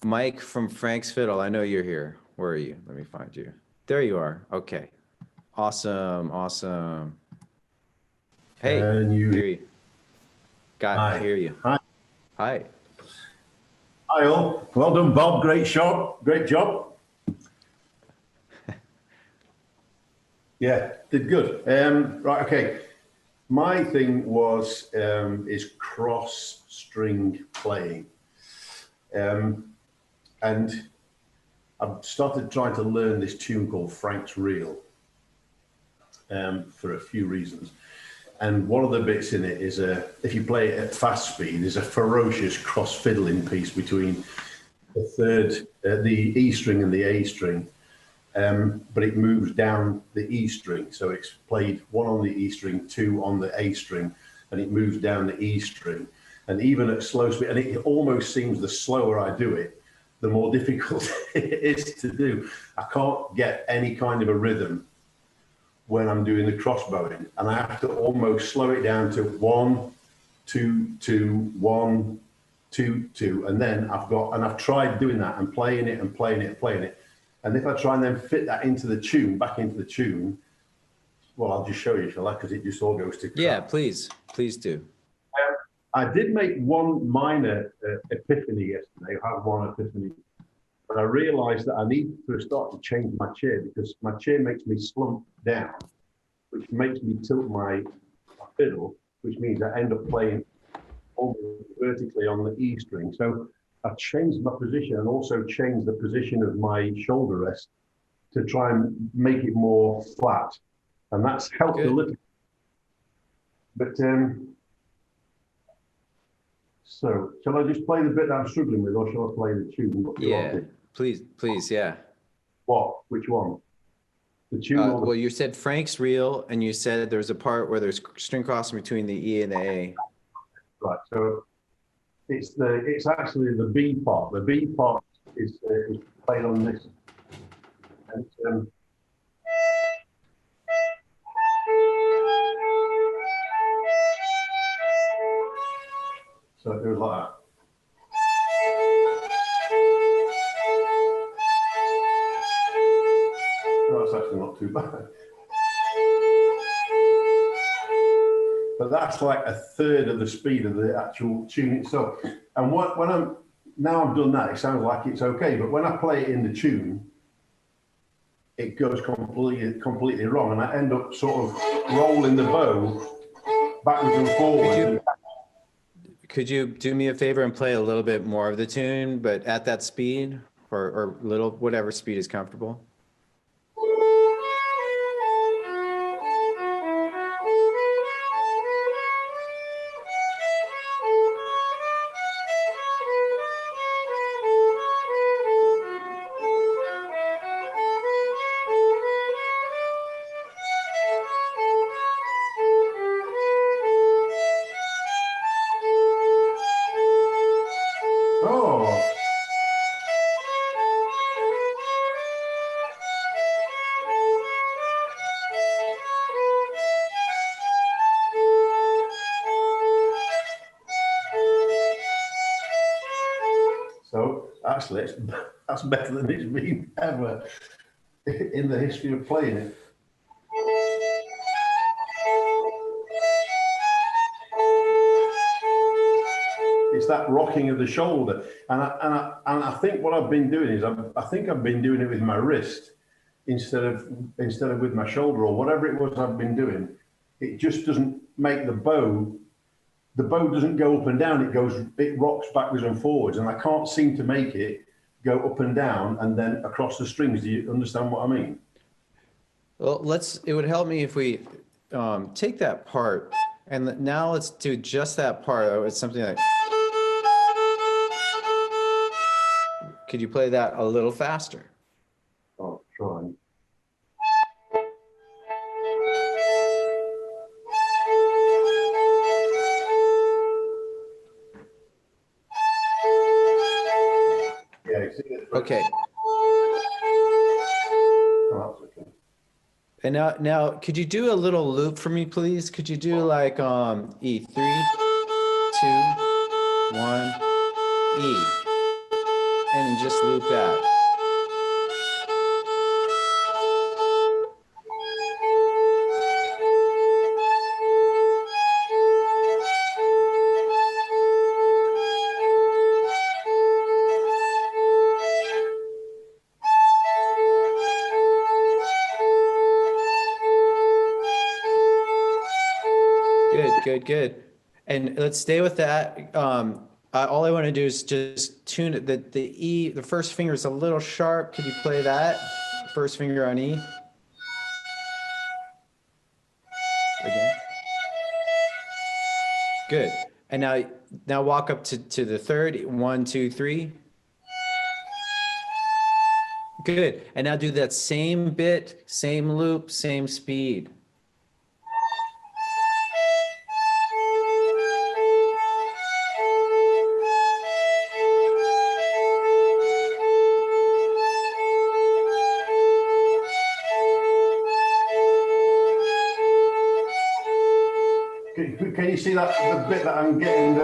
Mike from Frank's Fiddle. I know you're here. Where are you? Let me find you. There you are. Okay. Awesome. Awesome. Hey, And you, hear you. hi. Hear you. Hi. Hi. Hi all. Well done, Bob. Great shot. Great job. Yeah, did good. Right, okay. My thing was is cross string playing. And I've started trying to learn this tune called Frank's Reel for a few reasons. And one of the bits in it is if you play it at fast speed, there's a ferocious cross fiddling piece between the E string and the A string. But it moves down the E string. So it's played one on the E string, two on the A string, and it moves down the E string. And even at slow speed, and it almost seems the slower I do it, the more difficult it is to do. I can't get any kind of a rhythm when I'm doing the crossbowing, and I have to almost slow it down to 1, 2, 2, 1, 2, 2, and then I've tried doing that and playing it and playing it and playing it. And if I try and then fit that into the tune, back into the tune, well, I'll just show you, shall I? Because it just all goes to crap. Yeah, please do. I did make one minor epiphany yesterday. I had one epiphany. And I realized that I need to start to change my chair because my chair makes me slump down, which makes me tilt my fiddle, which means I end up playing almost vertically on the E string. So I've changed my position and also changed the position of my shoulder rest to try and make it more flat. And that's helped a little. But so shall I just play the bit that I'm struggling with, or shall I play the tune? Yeah, please, yeah. What? Which one? The tune? Well, you said Frank's Reel, and you said there's a part where there's string crossing between the E and the A. Right. So it's actually the B part. The B part is played on this. And, so it goes like that. Oh, that's actually not too bad. But that's like a third of the speed of the actual tune itself. And when I've done that, it sounds like it's okay. But when I play it in the tune, it goes completely wrong, and I end up sort of rolling the bow backwards and forwards. Could you do me a favor and play a little bit more of the tune, but at that speed, or little whatever speed is comfortable? So actually, that's better than it's been ever in the history of playing it. It's that rocking of the shoulder, and I think what I've been doing is I think I've been doing it with my wrist instead of with my shoulder or whatever it was I've been doing. It just doesn't make the bow. The bow doesn't go up and down. It rocks backwards and forwards, and I can't seem to make it go up and down and then across the strings. Do you understand what I mean? Well, it would help me if we take that part, and now let's do just that part. It's something like, could you play that a little faster? I'll try. Yeah, okay. Oh, that's okay. And now, could you do a little loop for me, please? Could you do like E 3, 2, 1, E? and just loop that. Good, good. And let's stay with that. All I want to do is just tune it. The E, the first finger is a little sharp. Could you play that? First finger on E. Again. Good. And now walk up to the third. 1, 2, 3. Good. And now do that same bit, same loop, same speed. Can you see that the bit that I'm getting?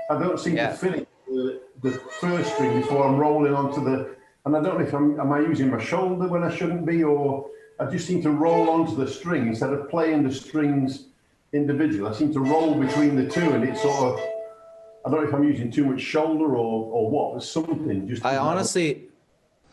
I don't seem to finish the first string before I'm rolling onto the. And I don't know if am I using my shoulder when I shouldn't be, or I just seem to roll onto the string instead of playing the strings individually. I seem to roll between the two, and it's sort of. I don't know if I'm using too much shoulder or what. There's something just. I honestly,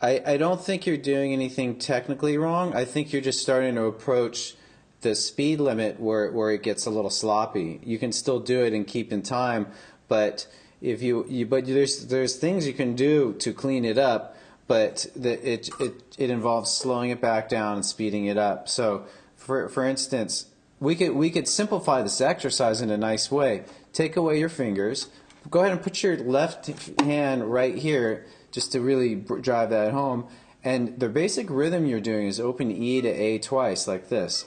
I don't think you're doing anything technically wrong. I think you're just starting to approach the speed limit where it gets a little sloppy. You can still do it and keep in time, but if but there's things you can do to clean it up, but it involves slowing it back down and speeding it up. So for instance, we could simplify this exercise in a nice way. Take away your fingers. Go ahead and put your left hand right here just to really drive that home. And the basic rhythm you're doing is open E to A twice like this.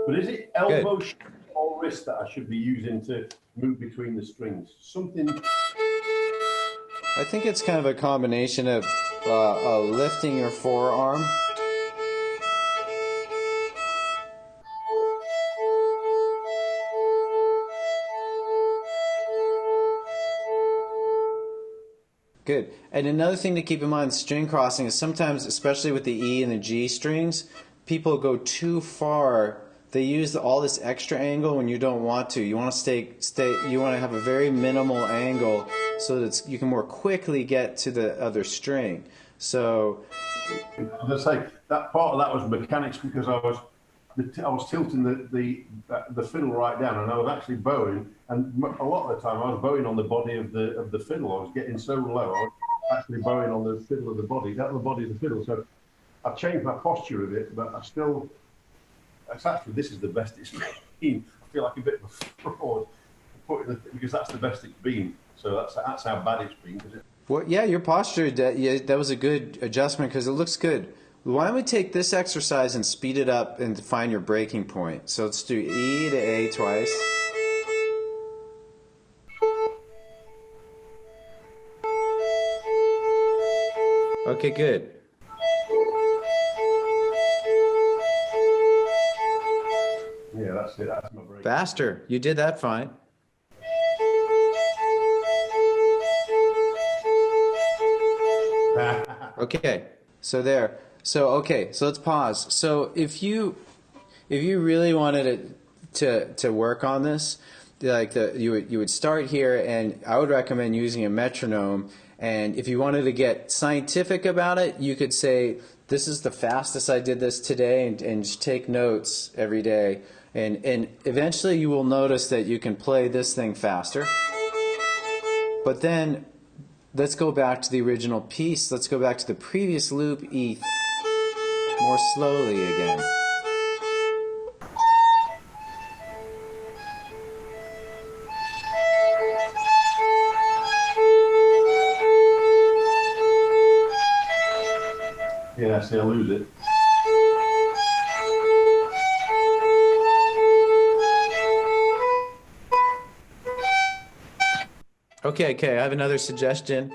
But is it elbow or wrist that I should be using to move between the strings? Something. I think it's kind of a combination of lifting your forearm. Good. And another thing to keep in mind, string crossing, is sometimes, especially with the E and the G strings, people go too far. They use all this extra angle when you don't want to. You want to stay. You want to have a very minimal angle so that you can more quickly get to the other string. So, as I say, that part of that was mechanics because I was tilting the fiddle right down, and I was actually bowing. And a lot of the time, I was bowing on the body of the fiddle. I was getting so low, I was actually bowing on the fiddle of the body, not the body of the fiddle. So I've changed my posture a bit, but I still. This is the best it's been. I feel like a bit of a fraud because that's the best it's been. So that's how bad it's been. Well, yeah, your posture, that was a good adjustment because it looks good. Why don't we take this exercise and speed it up and find your breaking point? So let's do E to A twice. Okay, good. Yeah, that's it. That's my break. Faster. You did that fine. Okay. So there. So okay. So let's pause. So if you really wanted to work on this, like you would start here, and I would recommend using a metronome. And if you wanted to get scientific about it, you could say, this is the fastest I did this today, and just take notes every day. And eventually you will notice that you can play this thing faster. But then let's go back to the original piece. Let's go back to the previous loop, E, more slowly again. Yeah, see, I lose it. Okay, I have another suggestion.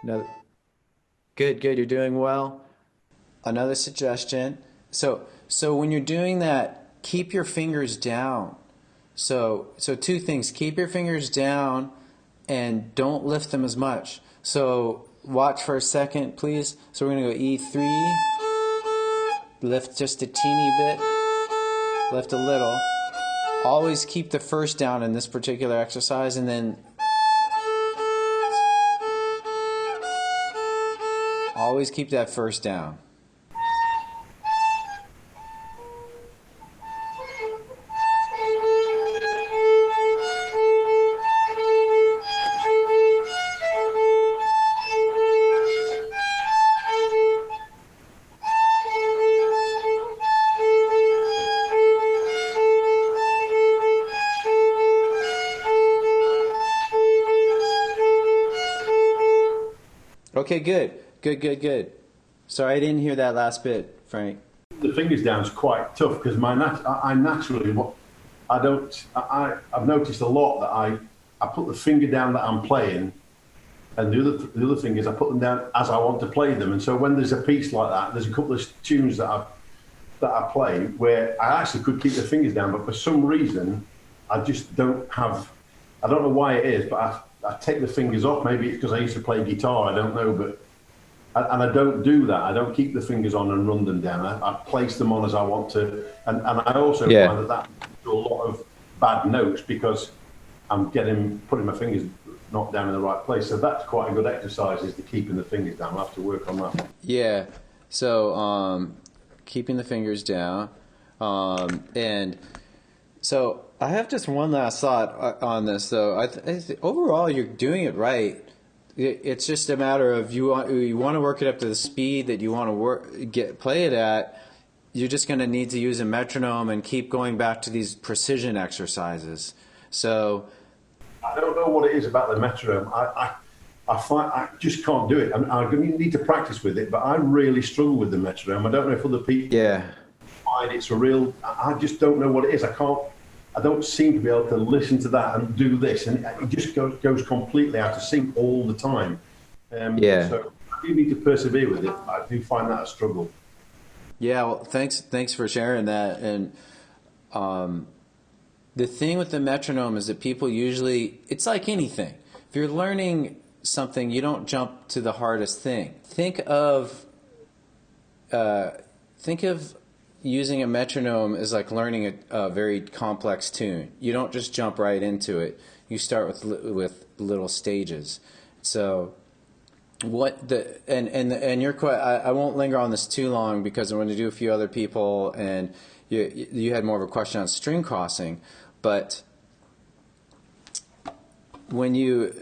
No, good, you're doing well. Another suggestion. So when you're doing that, keep your fingers down. So two things: keep your fingers down, and don't lift them as much. So watch for a second, please. So we're gonna go E3. Lift just a teeny bit. Lift a little. Always keep the first down in this particular exercise, and then always keep that first down. Okay, good. Sorry, I didn't hear that last bit, Frank. The fingers down is quite tough because I naturally, I've noticed a lot that I put the finger down that I'm playing, and the other fingers I put them down as I want to play them. And so when there's a piece like that, there's a couple of tunes that I play where I actually could keep the fingers down, but for some reason I just don't have. I don't know why it is, but I take the fingers off. Maybe it's because I used to play guitar. I don't know, but I don't do that. I don't keep the fingers on and run them down. I place them on as I want to, and I also find that a lot of bad notes because I'm putting my fingers not down in the right place. So that's quite a good exercise, is the keeping the fingers down. I'll have to work on that. Yeah. So keeping the fingers down, and so I have just one last thought on this, though. Overall, you're doing it right. It's just a matter of you want to work it up to the speed that you want to play it at. You're just going to need to use a metronome and keep going back to these precision exercises. So I don't know what it is about the metronome. I find I just can't do it. I'm going to need to practice with it, but I really struggle with the metronome. I don't know if other people find it's a real. I just don't know what it is. I don't seem to be able to listen to that and do this, and it just goes completely out of sync all the time. So I do need to persevere with it. I do find that a struggle. Yeah, well, thanks for sharing that. And the thing with the metronome is that people usually, it's like anything. If you're learning something, you don't jump to the hardest thing. Think of using a metronome is like learning a very complex tune. You don't just jump right into it. You start with little stages. So I won't linger on this too long because I'm going to do a few other people, and you had more of a question on string crossing, but when you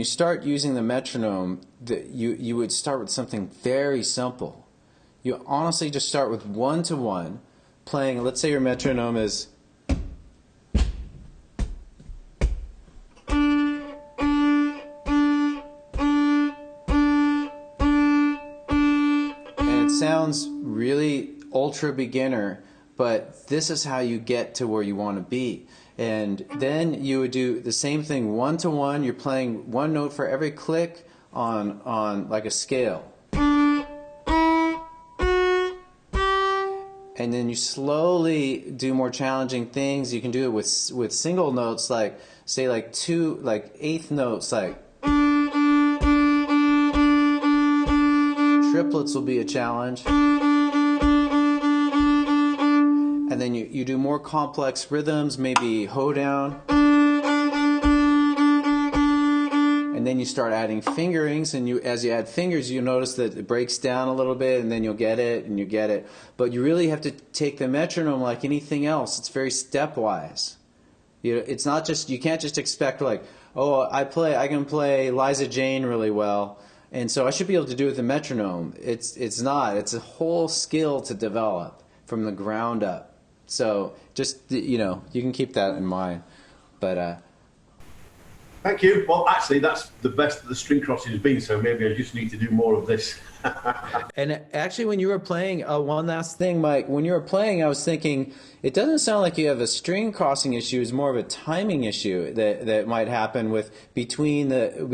start using the metronome, you would start with something very simple. You honestly just start with 1-to-1 playing. Let's say your metronome is and it sounds really ultra beginner, but this is how you get to where you want to be. And then you would do the same thing 1-to-1. You're playing one note for every click on like a scale. And then you slowly do more challenging things. You can do it with single notes, like say like eighth notes, like triplets will be a challenge. And then you do more complex rhythms, maybe hoedown. And then you start adding fingerings, and as you add fingers, you notice that it breaks down a little bit, and then you'll get it, and you get it. But you really have to take the metronome like anything else. It's very stepwise. It's not just, you can't just expect like, oh, I can play Liza Jane really well, and so I should be able to do it with the metronome. It's not. It's a whole skill to develop from the ground up. So just, you can keep that in mind. But thank you. Well, actually, that's the best that the string crossing has been, so maybe I just need to do more of this. And actually, when you were playing, one last thing, Mike, when you were playing, I was thinking, it doesn't sound like you have a string crossing issue. It's more of a timing issue that might happen with between the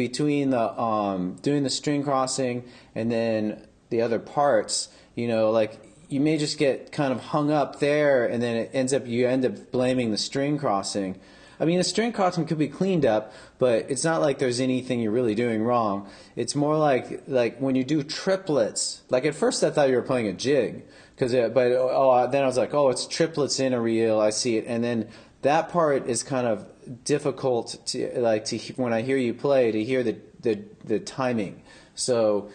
doing the string crossing and then the other parts, you know, like you may just get kind of hung up there, and then you end up blaming the string crossing. I mean, the string crossing could be cleaned up, but it's not like there's anything you're really doing wrong. It's more like when you do triplets. Like at first I thought you were playing a jig, then I was like, oh, it's triplets in a reel. I see it, and then that part is kind of difficult to when I hear you play, to hear the timing. So.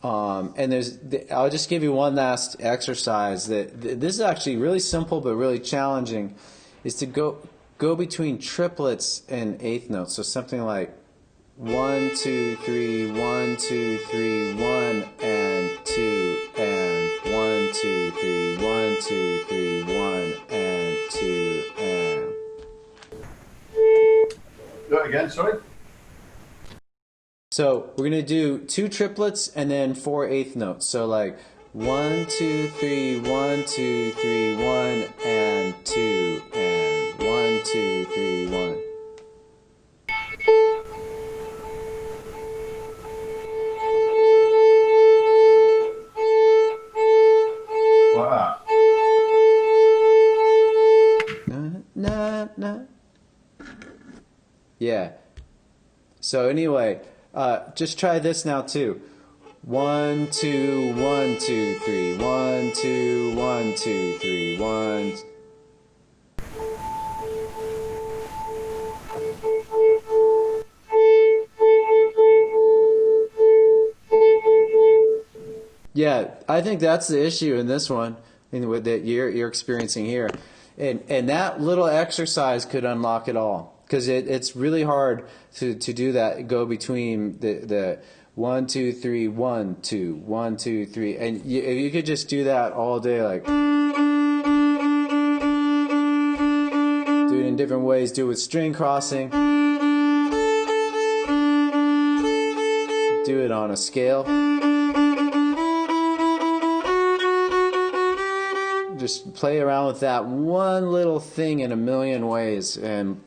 I'll just give you one last exercise this is actually really simple but really challenging, is to go between triplets and eighth notes. So something like 1, 2, 3, 1, 2, 3, 1 and 2 and 1, 2, 3, 1, 2, 3, 1 and 2 and. Do it again, sorry. So we're going to do 2 triplets and then 4 eighth notes. So like 1, 2, 3, 1, 2, 3, 1 and 2 and 1, 2, 3, 1. Like that. Na, na, na. Yeah. So anyway, just try this now too. 1, 2, 1, 2, 3, 1, 2, 1, 2, 3, 1. Yeah, I think that's the issue in this one, that you're experiencing here, and that little exercise could unlock it all, because it's really hard to do that. Go between the 1, 2, 3, 1, 2, 1, 2, 3, and if you could just do that all day, like do it in different ways. Do it with string crossing. Do it on a scale. Just play around with that one little thing in a million ways. And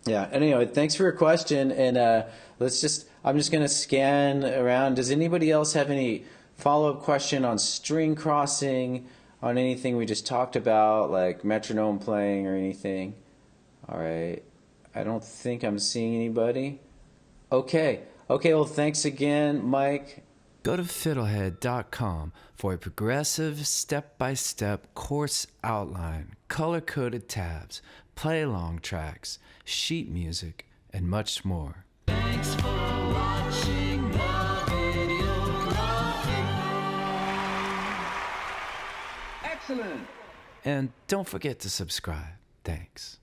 yeah, anyway, thanks for your question. And I'm just going to scan around. Does anybody else have any follow-up question on string crossing, on anything we just talked about, like metronome playing or anything? All right. I don't think I'm seeing anybody. Okay. Well, thanks again, Mike. Go to FiddleHed.com for a progressive, step-by-step course outline, color-coded tabs, play-along tracks, sheet music, and much more. Thanks for watching the videography. Excellent! And don't forget to subscribe. Thanks.